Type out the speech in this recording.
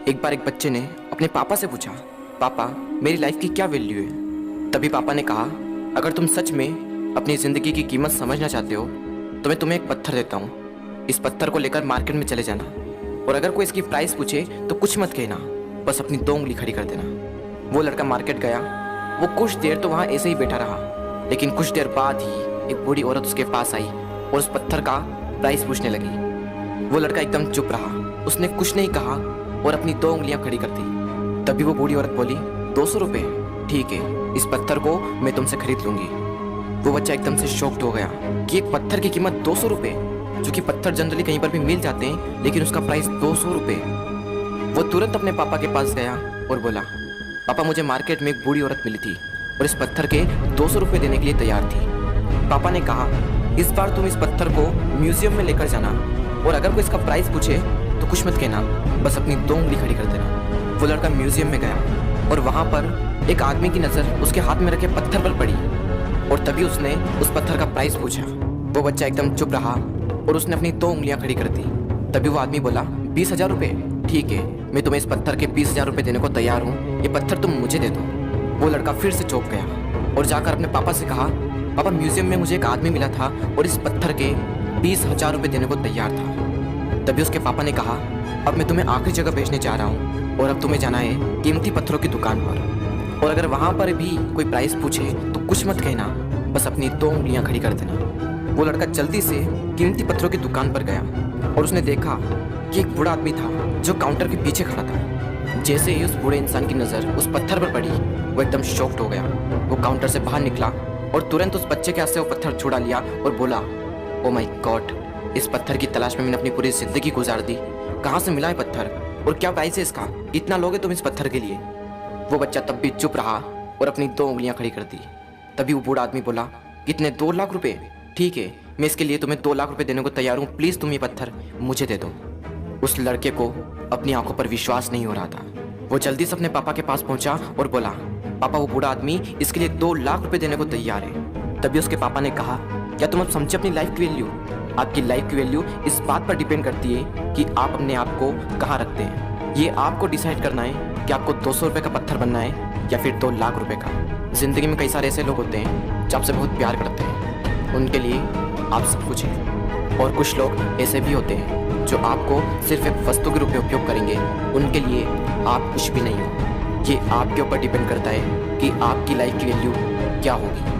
एक बार एक बच्चे ने अपने पापा से पूछा, पापा मेरी लाइफ की क्या वैल्यू है। तभी पापा ने कहा, अगर तुम सच में अपनी ज़िंदगी की कीमत समझना चाहते हो तो मैं तुम्हें एक पत्थर देता हूँ। इस पत्थर को लेकर मार्केट में चले जाना और अगर कोई इसकी प्राइस पूछे तो कुछ मत कहना, बस अपनी 2 उंगली खड़ी कर देना। वो लड़का मार्केट गया। वो कुछ देर तो वहाँ ऐसे ही बैठा रहा, लेकिन कुछ देर बाद ही एक बूढ़ी औरत उसके पास आई और उस पत्थर का प्राइस पूछने लगी। वो लड़का एकदम चुप रहा, उसने कुछ नहीं कहा और अपनी 2 उंगलियां खड़ी कर दी। तभी वो बूढ़ी औरत बोली, 200 रुपये, ठीक है, इस पत्थर को मैं तुमसे खरीद लूंगी। वो बच्चा एकदम से शॉक्ड हो गया कि एक पत्थर की कीमत 200 रुपये, जो कि पत्थर जनरली कहीं पर भी मिल जाते हैं, लेकिन उसका प्राइस 200 रुपये। वो तुरंत अपने पापा के पास गया और बोला, पापा मुझे मार्केट में एक बूढ़ी औरत मिली थी और इस पत्थर के 200 रुपये देने के लिए तैयार थी। पापा ने कहा, इस बार तुम इस पत्थर को म्यूजियम में लेकर जाना और अगर कोई इसका प्राइस पूछे तो कुछ मत कहना, बस अपनी 2 उंगली खड़ी कर देना। वो लड़का म्यूजियम में गया और वहाँ पर एक आदमी की नज़र उसके हाथ में रखे पत्थर पर पड़ी और तभी उसने उस पत्थर का प्राइस पूछा। वो बच्चा एकदम चुप रहा और उसने अपनी 2 उंगलियां खड़ी कर दी। तभी वो आदमी बोला, 20,000 रुपये, ठीक है, मैं तुम्हें इस पत्थर के 20,000 रुपये देने को तैयार हूँ, ये पत्थर तुम मुझे दे दो। वो लड़का फिर से चौंक गया और जाकर अपने पापा से कहा, पापा म्यूजियम में मुझे एक आदमी मिला था और इस पत्थर के 20,000 रुपये देने को तैयार था। तभी उसके पापा ने कहा, अब मैं तुम्हें आखिरी जगह भेजने जा रहा हूँ और अब तुम्हें जाना है कीमती पत्थरों की दुकान पर और अगर वहाँ पर भी कोई प्राइस पूछे तो कुछ मत कहना, बस अपनी 2 उंगलियां खड़ी कर देना। वो लड़का जल्दी से कीमती पत्थरों की दुकान पर गया और उसने देखा कि एक बूढ़ा आदमी था जो काउंटर के पीछे खड़ा था। जैसे ही उस बूढ़े इंसान की नज़र उस पत्थर पर पड़ी, वो एकदम शॉक्ड हो गया। वो काउंटर से बाहर निकला और तुरंत उस बच्चे के हाथ से वो पत्थर छुड़ा लिया और बोला, ओ माय गॉड, इस पत्थर की तलाश में मैंने अपनी पूरी जिंदगी गुजार दी। कहाँ से मिला है पत्थर और क्या प्राइस है इसका, इतना लोगे तुम इस पत्थर के लिए। वो बच्चा तब भी चुप रहा और अपनी 2 उंगलियां खड़ी कर दी। तभी वो बूढ़ा आदमी बोला, कितने, 2 लाख रुपए, ठीक है, मैं इसके लिए तुम्हें 2 लाख रुपए देने को तैयार हूँ, प्लीज़ तुम ये पत्थर मुझे दे दो। उस लड़के को अपनी आंखों पर विश्वास नहीं हो रहा था। वो जल्दी से अपने पापा के पास पहुंचा और बोला, पापा वो बूढ़ा आदमी इसके लिए 2 लाख रुपए देने को तैयार है। तभी उसके पापा ने कहा, क्या तुम अब समझे अपनी लाइफ की वैल्यू? आपकी लाइफ की वैल्यू इस बात पर डिपेंड करती है कि आप अपने आप को कहाँ रखते हैं। ये आपको डिसाइड करना है कि आपको 200 रुपये का पत्थर बनना है या फिर 2 लाख रुपए का। ज़िंदगी में कई सारे ऐसे लोग होते हैं जो आपसे बहुत प्यार करते हैं, उनके लिए आप सब कुछ हैं, और कुछ लोग ऐसे भी होते हैं जो आपको सिर्फ एक वस्तु के रूप में उपयोग करेंगे, उनके लिए आप कुछ भी नहीं हो। ये आपके ऊपर डिपेंड करता है कि आपकी लाइफ की वैल्यू क्या होगी।